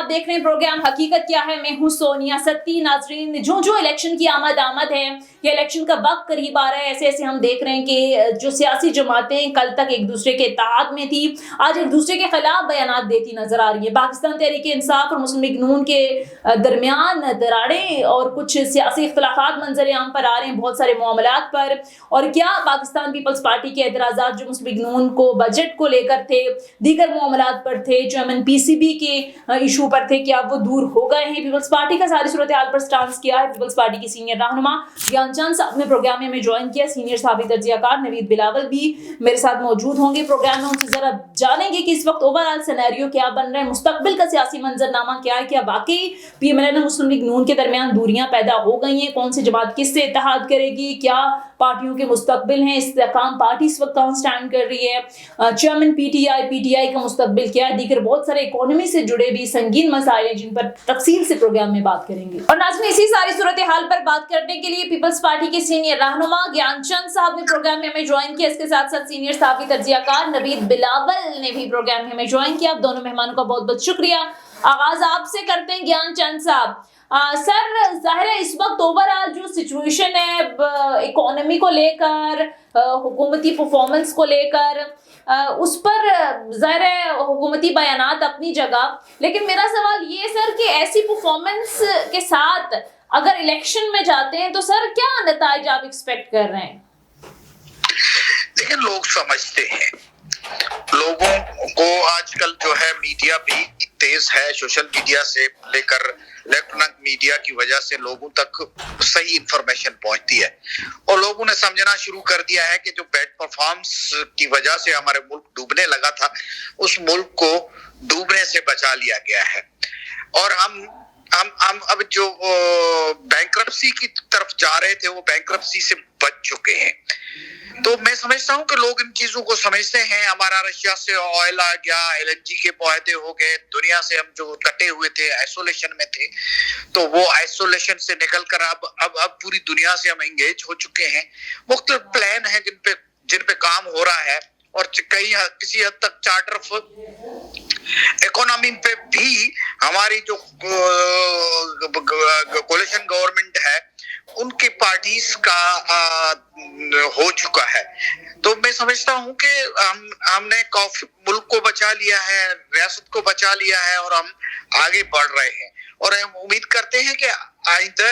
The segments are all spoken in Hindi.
आप देख रहे हैं प्रोग्राम हकीकत क्या है। मैं हूं सोनिया सत्ती। नाजरीन, जो इलेक्शन की आमद है, ये इलेक्शन का वक्त करीब आ रहा है, ऐसे ऐसे हम देख रहे हैं कि जो सियासी जमातें कल तक एक दूसरे के इत्तेहाद में थी, आज एक दूसरे के खिलाफ बयान देती नजर आ रही है। पाकिस्तान तहरीक इंसाफ और मुस्लिम लीग नून के दरमियान दरारें और कुछ सियासी इख्तलाफात मंजर आम पर आ रहे हैं बहुत सारे मामलात पर। और क्या पाकिस्तान पीपल्स पार्टी के एतराज़ात जो मुस्लिम लीग नून को बजट को लेकर थे, दीगर मामलात पर थे, चेयरमैन पीसीबी के इशू पर थे, क्या वो दूर हो गए हैं? पीपल्स पार्टी का सारी सूरत हाल पर स्टांस किया है पीपल्स पार्टी की सीनियर रहनुमा ज्ञानचंद साहब ने प्रोग्राम में ज्वाइन किया। सीनियर साबिक तजियाकार नवीद बिलावल भी मेरे साथ मौजूद होंगे प्रोग्राम में। उनसे जरा जानेंगे कि इस वक्त ओवरऑल सिनेरियो क्या बन रहा है, मुस्तकबिल का सियासी मंजरनामा क्या है, क्या वाकई पीएमएल मुस्लिम लीग नून के दरमियान दूरियां पैदा हो गई हैं, कौन सी जमात किससे इत्तेहाद करेगी, क्या पार्टियों के मुस्तकबिल हैं, इस्तेकाम पार्टी इस वक्त कहाँ स्टैंड कर रही है, चेयरमैन पीटीआई का मुस्तकबिल क्या है, दीगर बहुत सारे इकोनॉमी से जुड़े भी संगीन मसाइल हैं जिन पर तफसील से प्रोग्राम में बात करेंगे। और नाज़रीन, इसी सारी सूरत हाल पर बात करने के लिए पीपल्स पार्टी के सीनियर रहनुमा ज्ञानचंद साहब ने प्रोग्राम में हमें ज्वाइन किया। इसके साथ साथ सीनियर साबिक तजियाकार नवीद बिलावल ने भी प्रोग्राम में हमें ज्वाइन किया। आप दोनों मेहमानों का बहुत बहुत शुक्रिया। आगाज आपसे करते हैं ज्ञानचंद साहब। सर, जाहिर है इस वक्त ओवरऑल जो सिचुएशन है इकोनॉमी को लेकर, हुकूमती परफॉर्मेंस को लेकर, उस पर जाहिर है हुकूमती बयानात अपनी जगह, लेकिन मेरा सवाल ये सर कि ऐसी परफॉर्मेंस के साथ अगर इलेक्शन में जाते हैं तो सर क्या नताइज आप एक्सपेक्ट कर रहे हैं? लेकिन लोग समझते हैं, लोगों को आजकल जो है मीडिया भी तेज है, सोशल मीडिया से लेकर इलेक्ट्रॉनिक मीडिया की वजह से लोगों तक सही इंफॉर्मेशन पहुंचती है और लोगों ने समझना शुरू कर दिया है कि जो बैड परफॉर्मेंस की वजह से हमारे मुल्क डूबने लगा था, उस मुल्क को डूबने से बचा लिया गया है। और हम अब जो बैंक्रप्सी की तरफ जा रहे थे वो बैंक्रप्सी से बच चुके हैं। तो मैं समझता हूँ कि लोग इन चीजों को समझते हैं। हमारा रशिया से ऑयल आ गया, एलएनजी के मुआहदे हो गए, दुनिया से हम जो कटे हुए थे, आइसोलेशन में थे, तो वो आइसोलेशन से निकलकर अब पूरी दुनिया से हम एंगेज हो चुके हैं। मुख्तलिफ प्लान है जिन पे काम हो रहा है और किसी हद तक चार्टर इकोनॉमी पे भी हमारी जो कोalition गवर्नमेंट है उनकी पार्टीज का हो चुका है। तो मैं समझता हूं कि हमने मुल्क को बचा लिया है, रियासत को बचा लिया है और हम आगे बढ़ रहे हैं। और हम उम्मीद करते हैं कि आइंदा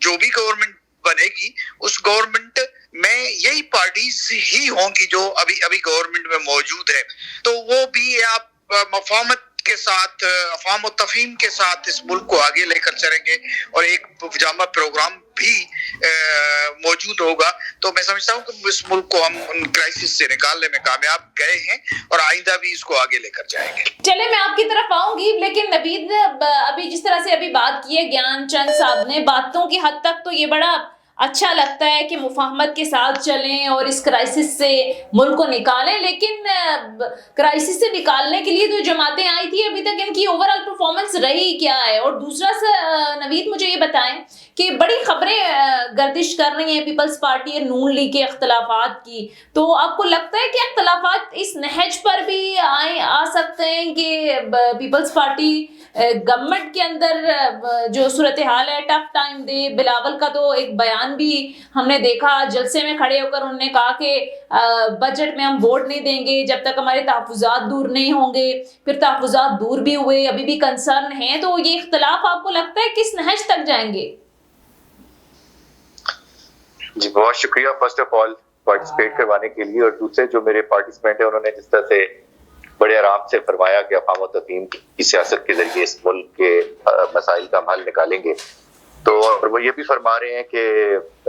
जो भी गवर्नमेंट बनेगी उस गवर्नमेंट में यही पार्टीज ही होंगी जो अभी गवर्नमेंट में मौजूद है। तो वो भी आप मफाहमत के साथ, अफ़ाम और तफ़हीम के साथ इस मुल्क को आगे लेकर चलेंगे और एक जामा प्रोग्राम भी मौजूद होगा। तो मैं समझता हूँ कि इस मुल्क को हम उन क्राइसिस से निकालने में कामयाब गए हैं और आइंदा भी इसको आगे लेकर जाएंगे। चले, मैं आपकी तरफ आऊंगी, लेकिन नवीद, अभी जिस तरह से अभी बात की है ज्ञानचंद साहब ने, बातों की हद तक तो ये बड़ा अच्छा लगता है कि मुफाहमत के साथ चलें और इस क्राइसिस से मुल्क को निकालें, लेकिन क्राइसिस से निकालने के लिए जो जमातें आई थी अभी तक इनकी ओवरऑल परफॉर्मेंस रही क्या है? और दूसरा नवीद, मुझे ये बताएं कि बड़ी खबरें गर्दिश कर रही हैं पीपल्स पार्टी और नून लीग के अख्तलाफात की, तो आपको लगता है कि अख्तलाफात इस नहज पर भी आ सकते हैं कि पीपल्स पार्टी गवर्नमेंट के अंदर जो सूरत हाल है टफ टाइम दे? बिलावल का तो एक बयान भी हमने देखा, जलसे में खड़े होकर उन्होंने कहा कि बजट में हम वोट नहीं देंगे जब तक हमारे तहफ़्फ़ुज़ात दूर नहीं होंगे। फिर तहफ़्फ़ुज़ात दूर भी हुए, अभी भी कंसर्न है। तो ये इख्तलाफ आपको लगता है किस नहज तक जाएंगे? जी, बहुत शुक्रिया फर्स्ट ऑफ ऑल पार्टिसिपेट करवाने के लिए। और दूसरे जो मेरे पार्टिसिपेंट है उन्होंने जिस तरह से बड़े आराम से फरमाया कि अफ़ाम और तफ़हीम की सियासत के जरिए इस मुल्क के मसाइल का हल निकालेंगे, तो और वो ये भी फरमा रहे हैं कि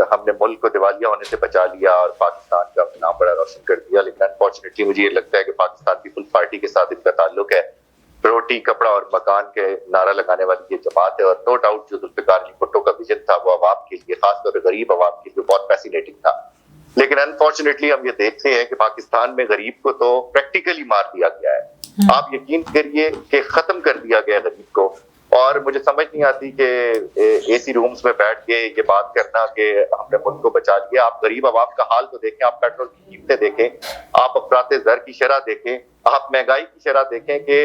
हमने मुल्क को दिवालिया होने से बचा लिया और पाकिस्तान का नाम बड़ा रोशन कर दिया। लेकिन अनफॉर्चुनेटली मुझे ये लगता है कि पाकिस्तान पीपल्स पार्टी के साथ इनका ताल्लुक है रोटी कपड़ा और मकान के नारा लगाने वाली ये जमात है। और नो डाउट जो जुल्फ़िकार अली भुट्टो का विजन था वो अवाम के लिए, खासतौर पर गरीब अवाम के लिए बहुत फैसिनेटिंग था। लेकिन अनफॉर्चुनेटली हम ये देखते हैं कि पाकिस्तान में गरीब को तो प्रैक्टिकली मार दिया गया है। आप यकीन करिए कि खत्म कर दिया गया गरीब को। और मुझे समझ नहीं आती कि एसी रूम्स में बैठ के ये बात करना कि हमने मुल्क को बचा लिया। आप गरीब आवाम का हाल तो देखें, आप पेट्रोल की कीमतें देखें, आप अफरात ज़र की शरह देखें, आप महंगाई की शरह देखें कि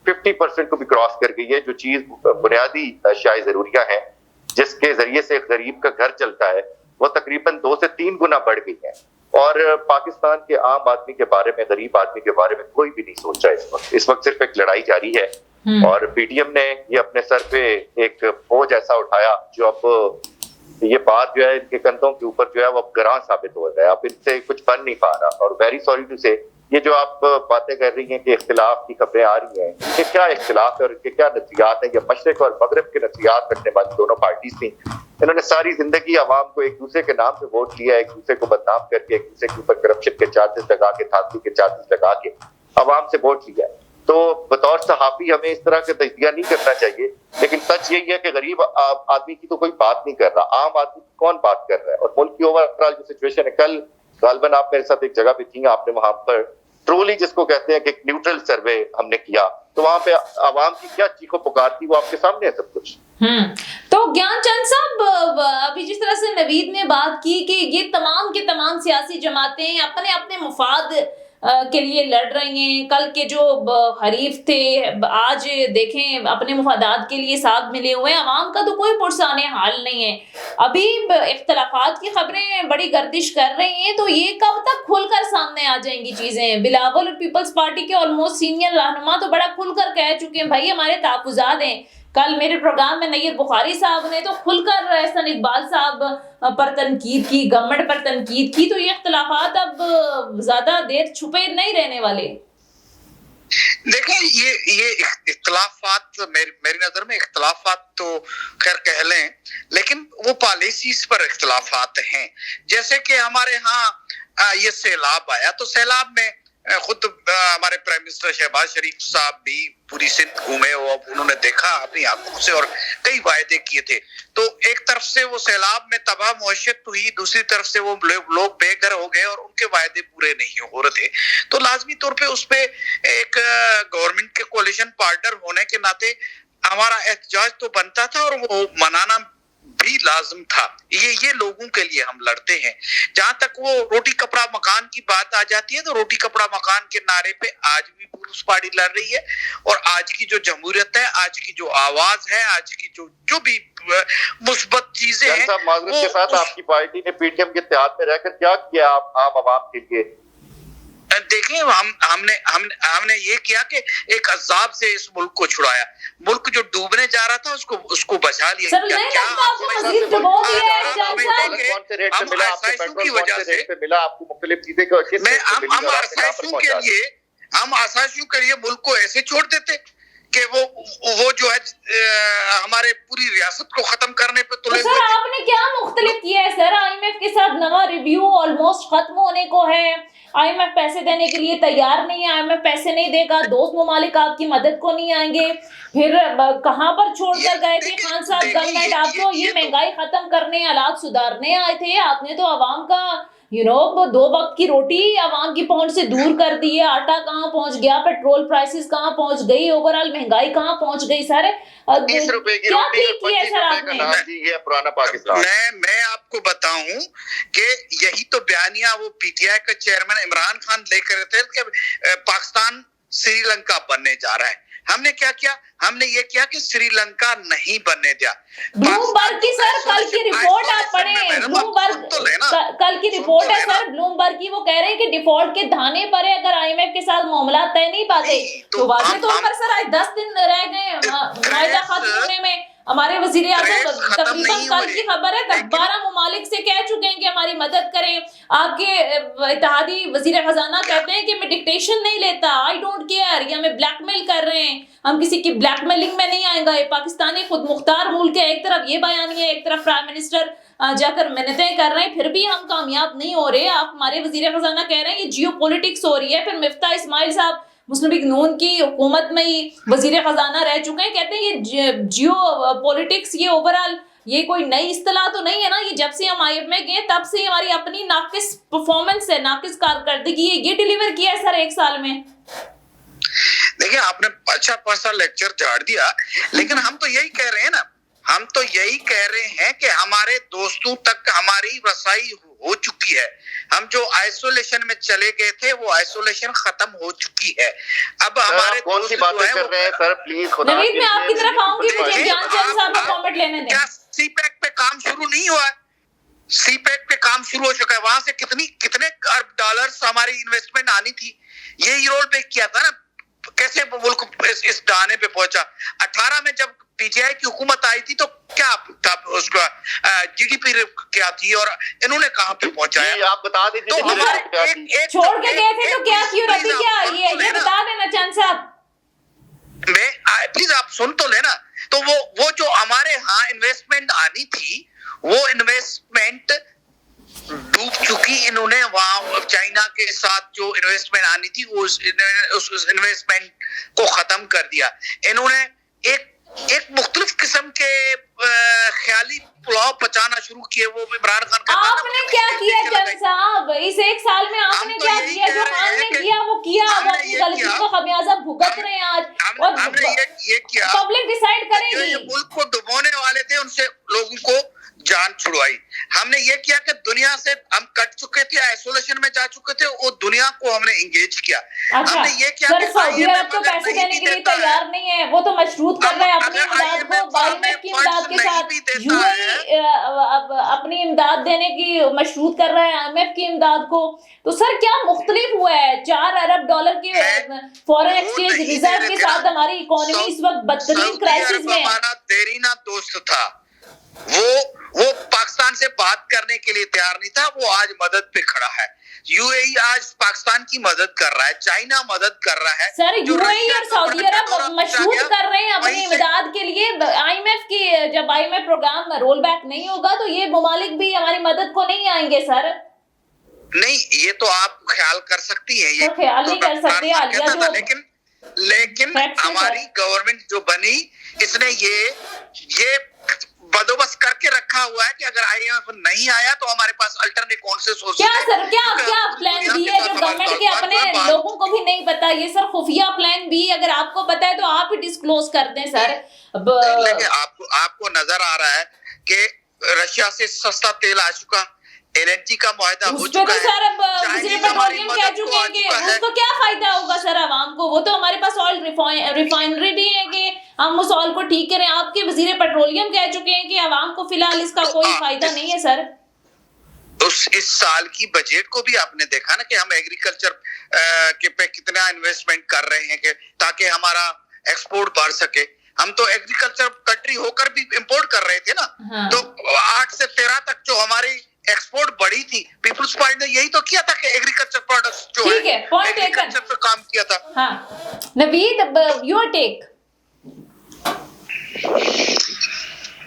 50% को भी क्रॉस कर गई है। जो चीज बुनियादी अशियाए जरूरियां हैं जिसके जरिए से गरीब का घर चलता है वो तकरीबन 2 से 3 गुना बढ़ गई है। और पाकिस्तान के आम आदमी के बारे में, गरीब आदमी के बारे में कोई भी नहीं सोच रहा है इस वक्त सिर्फ एक लड़ाई जारी है। और पीटीएम ने ये अपने सर पे एक बोझ ऐसा उठाया जो अब ये बात जो है इनके कंधों के ऊपर जो है वो अब गरां साबित हो रहा है। अब इनसे कुछ बन नहीं पा रहा। और वेरी सॉरी टू से ये जो आप बातें कर रही हैं कि इख्तिलाफ की खबरें आ रही हैं, कि क्या इख्तिलाफ है और इनके क्या नज़रियात है। ये मशरिक और मगरब के नज़रियात रखने वाली दोनों पार्टीज थी। इन्होंने सारी जिंदगी आवाम को एक दूसरे के नाम पे वोट लिया, एक दूसरे को बदनाम करके, एक दूसरे के ऊपर करप्शन के चार्जेस लगा के, धांधली के चार्जेस लगा के आवाम से वोट लिया। तो बतौर सहाफी हमें इस तरह का तजिया नहीं करना चाहिए। लेकिन सच यही है कि गरीब आदमी की तो कोई बात नहीं कर रहा, आम आदमी की कौन बात कर रहा है। और मुल्क की ओवरऑल जो सिचुएशन है, कल गालबन आप मेरे साथ एक जगह पे थी, आपने वहां पर ट्रोली जिसको कहते हैं कि एक न्यूट्रल सर्वे हमने किया, तो वहां पे आवाम की क्या चीखो पुकार थी वो आपके सामने है सब कुछ। तो ज्ञानचंद साहब, अभी जिस तरह से नवीद ने बात की कि ये तमाम के तमाम सियासी जमातें अपने अपने मुफाद के लिए लड़ रही हैं, कल के जो हरीफ थे आज देखें अपने मुफादात के लिए साथ मिले हुए हैं, अवाम का तो कोई पुरसाने हाल नहीं है। अभी इख्तलाफात की खबरें बड़ी गर्दिश कर रही हैं, तो ये कब तक खुलकर सामने आ जाएंगी चीजें? बिलावल और पीपल्स पार्टी के ऑलमोस्ट सीनियर रहनुमा तो बड़ा खुलकर कह चुके हैं भाई हमारे तहफ्फुज़ात हैं। कल मेरे प्रोग्राम में नैयर बुखारी साहब ने तो खुलकर एहसन इकबाल साहब पर तनकीद की, गवर्नमेंट पर तनकीद की। तो ये इख्तिलाफात अब ज्यादा देर छुपे नहीं रहने वाले। देखें, ये इख्तिलाफात मेरी नजर में इख्तिलाफात तो खैर कह लें, लेकिन वो पॉलिसीज पर इख्तिलाफात हैं। जैसे कि हमारे यहाँ ये सैलाब आया, तो सैलाब में खुद हमारे प्राइम मिनिस्टर शहबाज शरीफ साहब भी पूरी सिंध घूमे और उन्होंने देखा अपनी आंखों से और कई वायदे किए थे। तो एक तरफ से वो सैलाब में तबाह मौशियत हुई, दूसरी तरफ से वो लोग बेघर हो गए और उनके वायदे पूरे नहीं हो रहे थे। तो लाजमी तौर पे उस पे एक गवर्नमेंट के कोalition पार्टनर होने के नाते हमारा एहतजाज तो बनता था और वो मनाना भी लाजिम था। ये लोगों के लिए हम लड़ते हैं। जहां तक वो रोटी कपड़ा मकान की बात आ जाती है, तो रोटी कपड़ा मकान के नारे पे आज भी पीपल्स पार्टी लड़ रही है। और आज की जो जमहूरियत है, आज की जो आवाज है, आज की जो भी मुस्बत चीजें हैं, माजरत के साथ आपकी पार्टी ने पीटीएम के इत्तेहाद में रहकर क्या किया आम आवाम के लिए? देखिए, हमने ये किया कि एक अजाब से इस मुल्क को छुड़ाया। मुल्क जो डूबने जा रहा था उसको बचा लिया। कौन से रेट पे मिला आपको पेट्रोल, कौन से रेट पे मिला आपको मुख्तलिफ चीजें? हम आसाइशों के लिए मुल्क को ऐसे छोड़ देते कि वो जो है हमारे पूरी रियासत को खत्म करने पे तुले हुए थे। आपने क्या मुख्तलिफ किया है सर? आईएमएफ के साथ नवा रिव्यू ऑलमोस्ट खत्म होने को है, आईएमएफ पैसे देने के लिए तैयार नहीं है, आईएमएफ पैसे नहीं देगा, दोस्त ममालिक आपकी मदद को नहीं आएंगे। फिर कहां पर छोड़कर गए थे खान साहब गवर्नमेंट? आप तो ये महंगाई खत्म करने, हालात सुधारने आए थे, आपने तो आवाम का 2 वक्त की रोटी आवाम की पहुंच से दूर कर दी है। आटा कहाँ पहुंच गया, पेट्रोल प्राइसेस कहाँ पहुंच गई, ओवरऑल महंगाई कहाँ पहुंच गई सर? 30 रुपए की रोटी, 25 रुपए का नाम दी है पुराना पाकिस्तान। मैं आपको बताऊं कि यही तो बयानिया वो पीटीआई का चेयरमैन इमरान खान लेकर थे कि पाकिस्तान श्रीलंका बनने जा रहा है। हमने क्या किया? हमने ये किया कि श्रीलंका नहीं बनने दिया। ब्लूमबर्ग की सर कल की रिपोर्ट आप पढ़ें, ब्लूमबर्ग कल की रिपोर्ट है सर ब्लूमबर्ग की, वो कह रहे हैं कि डिफॉल्ट के धाने पर है अगर आईएमएफ के साथ मामला तय नहीं पाते। तो वाज़ेह तौर पर सर आज 10 दिन रह गए मायदा खत्म होने में। हमारे वजीर आज़म तकरीबन कल की खबर है 12 ममालिक से कह चुके हैं कि हमारी मदद करें। आपके इत्तेहादी वजीर खजाना कहते हैं कि मैं डिक्टेशन नहीं लेता, आई डोंट केयर, ये हमें ब्लैकमेल कर रहे हैं, हम किसी की ब्लैकमेलिंग में नहीं आएंगे। पाकिस्तानी खुद मुख्तार मुल्क है, एक तरफ ये बयानी है, एक तरफ प्राइम मिनिस्टर जाकर मिन्नतें कर रहे हैं, फिर भी हम कामयाब नहीं हो रहे। आप हमारे वजीर खजाना कह रहे हैं ये जियो पॉलिटिक्स हो रही है। फिर मिफ्ता इस्माइल साहब मुस्लिम लीग नून की हुकूमत में ही वजीर खजाना रह चुके हैं, कहते हैं ये जियो पॉलिटिक्स, ये ओवरऑल ये कोई नई इस्तिलाह तो नहीं है ना, ये जब से हम आईएफ में गए तब से हमारी अपनी नाकिस परफॉर्मेंस है, नाकिस कारकर्दगी है, ये डिलीवर किया है सर 1 साल में। देखिए, आपने अच्छा लेक्चर झाड़ दिया, लेकिन हम तो यही कह रहे हैं ना, हम तो यही कह रहे हैं कि हमारे दोस्तों तक हमारी रसाई हो चुकी है। हम जो आइसोलेशन में चले गए थे वो आइसोलेशन खत्म हो चुकी है। अब हमारे कौन सी बातें कर रहे हैं सर, प्लीज खुदा नवीद, मैं आपकी तरफ आऊंगी, मुझे ज्ञानचंद साहब को कमेंट लेने दें। क्या सीपैक पे काम शुरू नहीं हुआ? सीपैक पे काम शुरू हो चुका है। वहां से कितने अरब डॉलर्स हमारी इन्वेस्टमेंट आनी थी, यही रोल पे किया था ना। कैसे मुल्क इस दाने पे पहुंचा? 18 में जब पीजीआई की हुकूमत आई थी तो क्या था उसका जीडीपी क्या थी और इन्होंने कहां पे पहुंचाया? आप बता दीजिए। तो हमारे छोड़ के गए थे तो क्या क्यों रबी, क्या ये बता देना चंद साहब। प्लीज आप सुन तो लेना। तो वो जो हमारे यहाँ इन्वेस्टमेंट आनी थी वो इन्वेस्टमेंट डूब चुकी। इन्होंने वहां चाइना के साथ जो इन्वेस्टमेंट आनी थी उस इन्वेस्टमेंट को खत्म कर दिया। इन्होंने एक मुख्तलिफ किस्म के ख्याली पुलाव पचाना शुरू किए। वो इमरान खान का आपने क्या किया चंद साहब इस एक साल में? आपने क्या किया? जो खान ने किया वो किया। अब अपनी गलती का खमियाजा भुगत रहे हैं आज और हमने ये किया। पब्लिक डिसाइड करेगी। जो मुल्क को डुबोने वाले थे उनसे लोगों को जान छुड़वाई। हमने ये किया कि दुनिया से हम कट चुके थे, आइसोलेशन में जा चुके थे, वो दुनिया को हमने इंगेज किया। अच्छा, हमने ये किया सर सऊदी अरब तो पैसे देने के लिए तैयार नहीं है, वो तो मशरूत कर रहा है अपनी इमदाद को। IMF की इमदाद के साथ यूएई अपनी इमदाद देने की मशरूत कर रहा है IMF की इमदाद को। तो सर क्या मुख्तलिफ हुआ है? 4 अरब डॉलर के फॉरेन एक्सचेंज रिजर्व के साथ हमारी इकोनॉमी इस वक्त बदतरीन क्राइसिस में। हमारा देरीना दोस्त था, वो पाकिस्तान से बात करने के लिए तैयार नहीं था। वो आज मदद पे खड़ा है। यूएई आज पाकिस्तान की मदद कर रहा है, चाइना मदद कर रहा है। सर यूएई और सऊदी अरब मशरूत कर रहे हैं अपनी इमदाद के लिए। IMF की जब IMF प्रोग्राम रोल बैक नहीं होगा तो ये ममालिक भी हमारी मदद को नहीं आएंगे सर। नहीं, ये तो आप ख्याल कर सकती है, ये ख्याल नहीं कर सकते। लेकिन हमारी गवर्नमेंट जो बनी इसने ये बंदोबस्त करके रखा हुआ है कि अगर IMF नहीं आया तो हमारे पास अल्टरनेट कौन से सोर्स क्या सर क्या प्लान बी है जो गवर्नमेंट के अपने लोगों को भी नहीं पता? ये सर खुफिया प्लान बी, अगर आपको पता है तो आप ही डिस्क्लोज कर दें सर। लेकिन आपको नजर आ रहा है कि रशिया से सस्ता तेल आ चुका, LNG का मुआहदा हो चुका है। सर अब वज़ीर पेट्रोलियम कह चुके हैं कि उसको क्या फायदा होगा सर आवाम को? वो तो हमारे पास ऑयल रिफाइनरी नहीं है कि हम उस ऑयल को ठीक करें। आपके वज़ीर पेट्रोलियम कह चुके हैं कि आवाम को फिलहाल इसका कोई फायदा नहीं है सर। इस साल की बजट को भी आपने देखा ना कि हम एग्रीकल्चर के पे कितना इन्वेस्टमेंट कर रहे हैं कि ताकि हमारा एक्सपोर्ट बढ़ सके। हम तो एग्रीकल्चर कंट्री होकर भी इंपोर्ट कर रहे थे ना। हाँ। तो 8 से 13 तक जो हमारी एक्सपोर्ट बढ़ी थी, पीपल्स पार्टी ने यही तो किया था कि एग्रीकल्चर प्रोडक्ट्स जो है एग्रीकल्चर पे काम किया था। हाँ। Naveed your tech.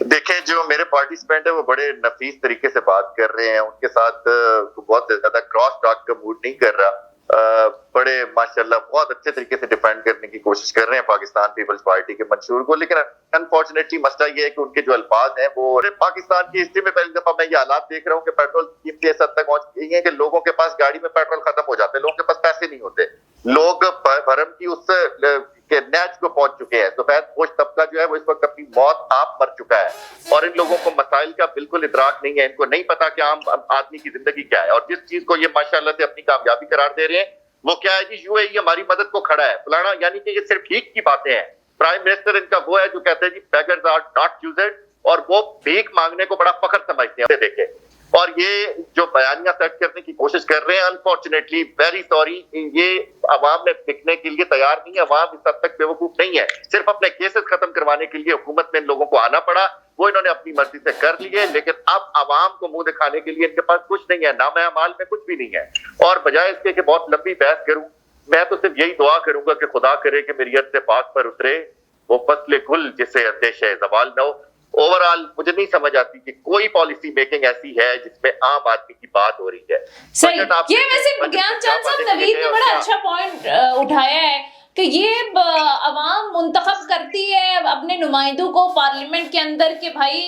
देखिए जो मेरे पार्टिसिपेंट है वो बड़े नफीस तरीके से बात कर रहे हैं, उनके साथ बहुत ज्यादा क्रॉस टॉक का मूड नहीं कर रहा। बड़े माशाल्लाह बहुत अच्छे तरीके से डिफेंड करने की कोशिश कर रहे हैं पाकिस्तान पीपल्स पार्टी के मंशूर को। लेकिन अनफॉर्चुनेटली मसला ये है कि उनके जो अल्फाज हैं वो पाकिस्तान की हिस्ट्री में पहली दफा मैं ये हालात देख रहा हूँ कि पेट्रोल की कीमतें इस हद तक पहुंच गई हैं कि लोगों के पास गाड़ी में पेट्रोल खत्म हो जाते हैं, लोगों के पास पैसे नहीं होते, लोग भरम की उस के नैच को पहुंच चुके हैं। सफेद पोश तबका जो है वो इस वक्त अपनी मौत आप मर चुका है और इन लोगों को मसाइल का बिल्कुल इदराक नहीं है। इनको नहीं पता कि आम आदमी की जिंदगी क्या है और जिस चीज को ये माशाल्लाह से अपनी कामयाबी करार दे रहे हैं वो क्या है कि यूएई हमारी मदद को खड़ा है फलाना, यानी कि ये सिर्फ ठीक की बातें हैं। प्राइम मिनिस्टर इनका वो है जो कहते हैं जी बेगर्स आर नॉट चूजेड और वो भीख मांगने को बड़ा फख्र समझते हैं। देखे और ये जो बयानियां सेट करने की कोशिश कर रहे हैं, अनफॉर्चुनेटली वेरी सॉरी, ये अवाम में टिकने के लिए तैयार नहीं है। अवाम इस हद तक बेवकूफ नहीं है, सिर्फ अपने केसेस खत्म करवाने के लिए हुकूमत में इन लोगों को आना पड़ा, वो इन्होंने अपनी मर्जी से कर लिए। लेकिन अब अवाम को मुंह दिखाने के लिए इनके पास कुछ नहीं है, नाम अमाल में कुछ भी नहीं है। और बजाय इसके कि बहुत लंबी बहस करूं, मैं तो सिर्फ यही दुआ करूंगा कि खुदा करे कि मेरी अर्ज़ पाक पर उतरे वो फसले गुल जिसे अंदेश है ज़वाल न हो। ओवरऑल मुझे नहीं समझ आती कि कोई पॉलिसी मेकिंग ऐसी है जिसमें आम आदमी की बात हो रही है। सही, ये वैसे ज्ञानचंद साहब नवीद ने बड़ा अच्छा पॉइंट उठाया है कि ये अवाम मुंतखब करती है अपने नुमाइंदों को पार्लियामेंट के अंदर कि भाई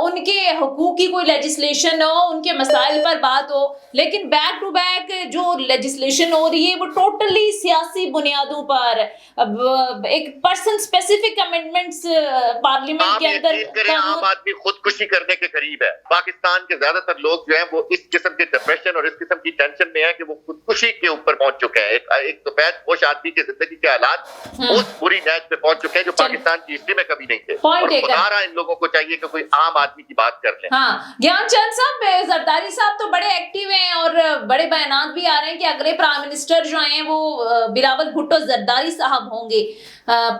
उनके हुकूक की कोई लेजिस्लेशन हो, उनके मसाइल पर बात हो, लेकिन बैक टू बैक जो लेजिस्लेशन हो रही है वो टोटली सियासी बुनियादों पर, एक पर्सन स्पेसिफिक अमेंडमेंट्स पार्लियामेंट के अंदर। आम आदमी खुदकुशी करने के करीब है। पाकिस्तान के ज्यादातर लोग जो हैं वो इस किस्म के डिप्रेशन और इस किस्म की टेंशन में है कि वो खुदकुशी के ऊपर पहुंच चुके हैं। एक तो पैद होश आदमी की जिंदगी के हालात उस बुरी नैज पे पहुंच चुके हैं जो पाकिस्तान की हिस्ट्री में कभी नहीं थे। और खुदारा इन लोगों को चाहिए कि कोई आम आदमी की बात कर लें। हाँ, ज्ञानचंद साहब, जरदारी साहब तो बड़े एक्टिव हैं और बड़े बयानात भी आ रहे हैं कि अगले प्राइम मिनिस्टर जो हैं वो बिलावल भुट्टो जरदारी साहब होंगे।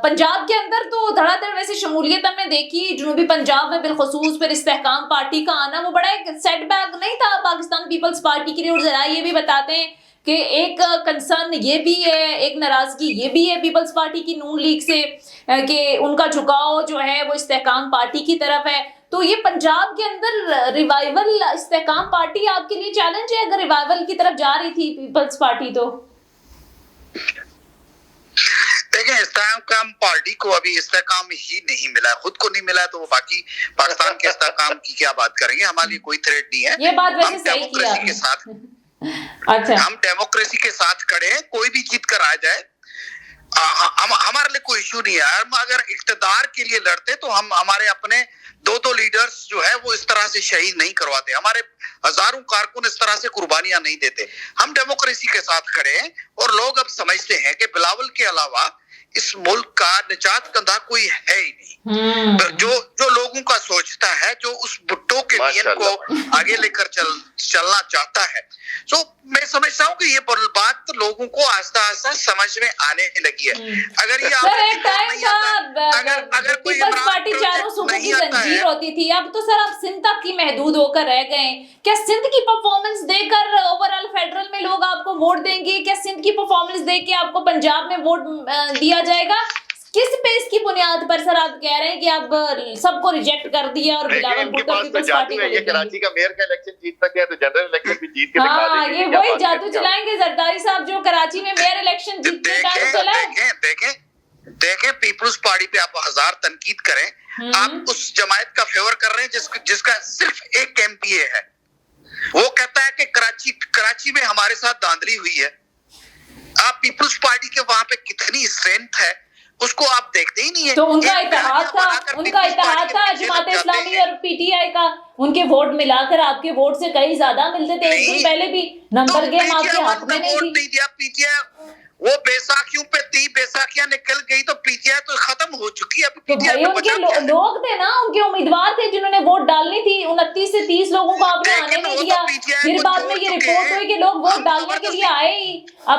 पंजाब के अंदर तो धड़ाधड़ वैसे शमूलियत हमने देखी, जनूबी पंजाब में बिलखसूस फिर इस्तेहकाम पार्टी का आना वो बड़ा एक सेटबैक नहीं था पाकिस्तान पीपल्स पार्टी के लिए। और जरा ये भी बताते हैं कि एक कंसर्न ये भी है, एक नाराजगी ये भी है पीपल्स पार्टी की नून लीग से कि उनका झुकाव जो है वो इस्तेहकाम पार्टी की तरफ है। तो ये पंजाब के अंदर रिवाइवल इस्तेहकाम पार्टी आपके लिए चैलेंज है? अगर रिवाइवल की तरफ जा रही थी पीपल्स पार्टी तो देखिए, इस्तेहकाम पार्टी को अभी इस्तेहकाम ही नहीं मिला, खुद को नहीं मिला, तो वो बाकी पाकिस्तान के इस्तेहकाम की क्या बात करेंगे। हमारे लिए कोई थ्रेट नहीं है, ये बात वैसे हम सही डेमोक्रेसी के साथ अच्छा, हम डेमोक्रेसी के साथ खड़े हैं। कोई भी जीत कर आ जाए हमारे लिए कोई इशू नहीं है। हम अगर इख्तिदार के लिए लड़ते तो हम हमारे अपने दो लीडर्स जो है वो इस तरह से शहीद नहीं करवाते, हमारे हजारों कारकुन इस तरह से कुर्बानियां नहीं देते। हम डेमोक्रेसी के साथ खड़े हैं और लोग अब समझते हैं कि बिलावल के अलावा इस मुल्क का निजात कंधा कोई है ही नहीं। जो लोगों का सोचता है, जो उस भुट्टो के विजन को आगे लेकर चलना चाहता है। तो मैं समझता हूँ कि ये बात लोगों को आस्ता आस्ता समझ में आने लगी है। अगर ये अगर कोई पार्टी चारों सूबों की जंजीर होती थी, अब तो सर आप सिंध तक ही महदूद होकर रह गए। क्या सिंध की परफॉर्मेंस देकर ओवरऑल फेडरल में लोग आपको वोट देंगे? क्या सिंध की परफॉर्मेंस देख के आपको पंजाब में वोट दिया जाएगा? किस पे इसकी बुनियाद पर सर आप कह रहे हैं कि आप सबको रिजेक्ट कर दिया और बिलावल भुट्टो पीपल्स पार्टी को ये कराची का मेयर का इलेक्शन जीत तक है तो जनरल इलेक्शन भी जीत के दिखा देंगे। ये वही जादू चलाएंगे जरदारी साहब जो कराची में मेयर इलेक्शन जीतने का चला। देखें पीपल्स पार्टी पे आप हजार तनकीद करें, आप उस जमायत का फेवर कर रहे हैं जिसका सिर्फ एक एमपीए है। वो कहता है कि कराची में हमारे साथ धांधली हुई है। आप पीपल्स पार्टी के वहां पे कितनी स्ट्रेंथ है उसको आप देखते ही नहीं है। तो उनका इत्तेहाद था जमात इस्लामी और पीटीआई का, उनके वोट मिलाकर आपके वोट से कहीं ज्यादा मिलते थे। एक दिन पहले भी नंबर गेम आपके हाथ में नहीं दिया पीटीआई। वो बैसाखियों पे 30 बैसाखियां निकल गई तो पीटीआई तो खत्म हो चुकी है। तो भाई उनके लोग थे ना, उनके उम्मीदवार थे जिन्होंने वोट डालनी थी। 29 से 30 लोगों को आपने आने नहीं दिया। फिर बाद में ये रिपोर्ट हुई कि लोग वोट डालने के लिए आए ही। अब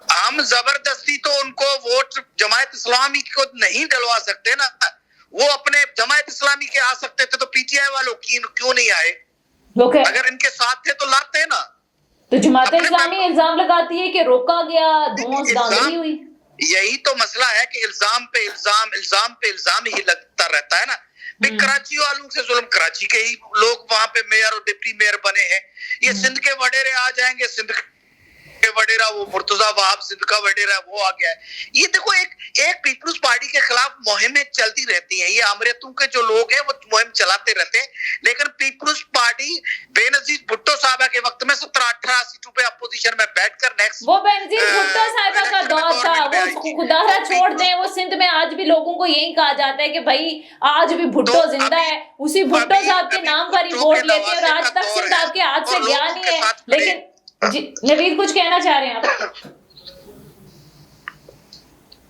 हम जबरदस्ती तो उनको वोट जमायत इस्लामी को नहीं डलवा सकते ना। वो अपने जमायत इस्लामी के आ सकते थे तो पीटीआई वालों क्यों नहीं आए? अगर इनके साथ थे तो लाते ना। तो जमात इस्लामी इल्जाम लगाती है कि रोका गया, धांधली हुई। यही तो मसला है कि इल्जाम पे इल्जाम ही लगता रहता है ना। कराची वालों से जुल्म, कराची के ही लोग वहां पे मेयर और डिप्टी मेयर बने हैं। ये सिंध के वडेरे आ जाएंगे, सिंध के वडेरा वो मुर्तजा वहाब सिंध का वडेरा वो आ गया है। ये देखो एक पीपल्स पार्टी के खिलाफ मुहिमें चलती रहती हैं। ये अमृतों के जो लोग हैं वो मुहिम चलाते रहते हैं, लेकिन पीपल्स पार्टी बेनजीर भुट्टो साहबा के वक्त में 17-18 सीटों पे अपोजिशन में बैठकर नेक्स्ट वो बेनजीर भुट्टो साहबा का दौर था। वो खुदारा छोड़ दें, वो सिंध में आज भी लोगों को यही कहा जाता है कि भाई आज भी भुट्टो जिंदा है। उसी भुट्टो साहब के नाम पर ही वोट लेते हैं और आज तक सिंध आपके हाथ से गया नहीं है। लेकिन जी नवीद कुछ कहना चाह रहे हैं आप?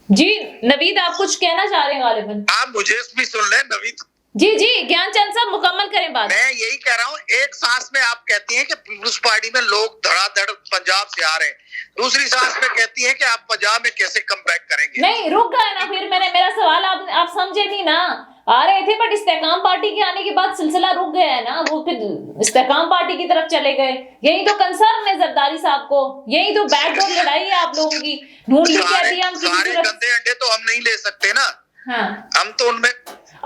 जी नवीद आप कुछ कहना चाह रहे हैं गालिबन? आप मुझे भी सुन लें नवीद। जी ज्ञानचंद साहब मुकम्मल करें बात। मैं यही कह रहा हूँ, एक सांस में आप कहती हैं कि पीपल्स पार्टी में लोग धड़ाधड़ पंजाब से आ रहे हैं, दूसरी सांस में कहती हैं कि आप पंजाब में कैसे कम बैक करेंगे। नहीं रुक गए ना, फिर मेरा सवाल आप समझे नहीं ना। आ रहे थे बट इस्तेहकाम पार्टी के आने के बाद सिलसिला रुक गया है ना, वो फिर इस्तेहकाम पार्टी की तरफ चले गए। यही तो कंसर्न है जरदारी साहब को, यही तो बैकडोर लड़ाई है आप लोगों की। नून लीग कहती है हम सारे गंदे अंडे तो हम नहीं ले सकते ना। हाँ हम तो उनमें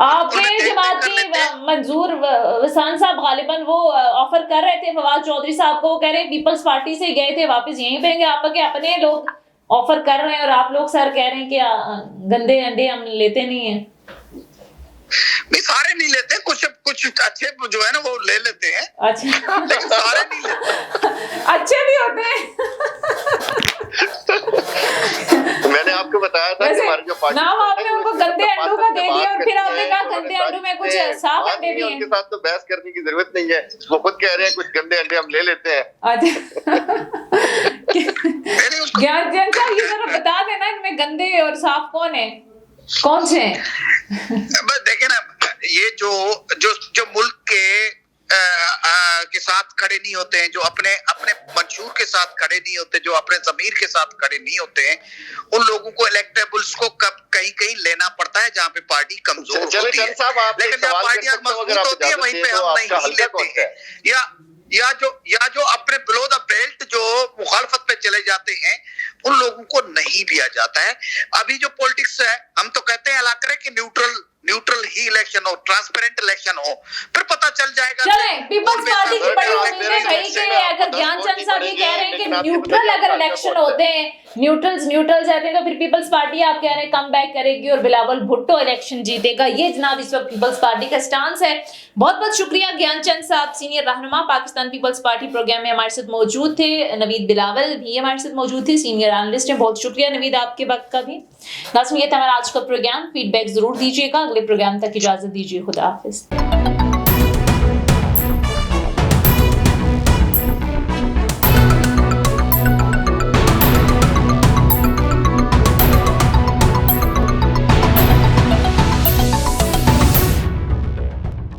आपके जमात की मंजूर वसान साहब गालिबन वो ऑफर कर रहे थे फवाद चौधरी साहब को, कह रहे पीपल्स पार्टी से गए थे वापस यहीं पे आपके अपने लोग ऑफर कर रहे हैं और आप लोग सर कह रहे हैं कि गंदे अंडे हम लेते नहीं है। नहीं, सारे नहीं लेते, कुछ कुछ अच्छे जो है ना वो ले लेते हैं, अच्छा लेकिन सारे नहीं लेते। अच्छे भी होते हैं। मैंने आपको बताया था कि हमारे जो नाम आपने उनको गंदे अंडों का दे दिया और फिर आपने कहा गंदे अंडों में कुछ साफ अंडे भी हैं। उनके साथ तो बहस करने की जरूरत नहीं है, वो खुद कह रहे हैं कुछ गंदे अंडे हम ले लेते हैं। ज्ञान जैन साहब ये जरा बता देना इनमें गंदे और साफ कौन है, कौन से हैं? बस देखे ना, ये जो मुल्क के साथ खड़े नहीं होते हैं, जो अपने मंशूर के साथ खड़े नहीं होते, जो अपने ज़मीर के साथ खड़े नहीं होते हैं, उन लोगों को इलेक्टेबल्स को कहीं लेना पड़ता है जहाँ पे पार्टी कमजोर होती है। लेकिन जहाँ पार्टियां मजबूत होती है वहीं पे हम नहीं लेते हैं, या जो अपने बिलो द बेल्ट जो मुखालफत पे चले जाते हैं उन लोगों को नहीं लिया जाता है। अभी जो पॉलिटिक्स है, हम तो कहते हैं अल्लाह करे कि न्यूट्रल ही इलेक्शन हो, ट्रांसपेरेंट इलेक्शन हो, फिर पता चल जाएगा। चले पीपल्स पार्टी की बड़ी उम्मीद है भाई कि अगर ज्ञानचंद साहब ये कह रहे हैं कि न्यूट्रल अगर इलेक्शन होते हैं, न्यूट्रल्स रहते हैं तो फिर पीपल्स पार्टी आप कह रहे हैं कम बैक करेगी और बिलावल भुट्टो इलेक्शन जीतेगा। ये जनाब इस वक्त पीपल्स पार्टी का स्टांस है। बहुत बहुत शुक्रिया ज्ञानचंद साहब, सीनियर रहनुमा पाकिस्तान पीपल्स पार्टी प्रोग्राम में हमारे साथ मौजूद थे। नवीद बिलावल भी हमारे साथ मौजूद थे, सीनियर एनालिस्ट हैं। बहुत शुक्रिया नवीद आपके वक्त का भी। नाज़रीन ये था हमारा आज का प्रोग्राम, फीडबैक जरूर दीजिएगा। अगले प्रोग्राम तक इजाजत दीजिए, खुदा हाफिज।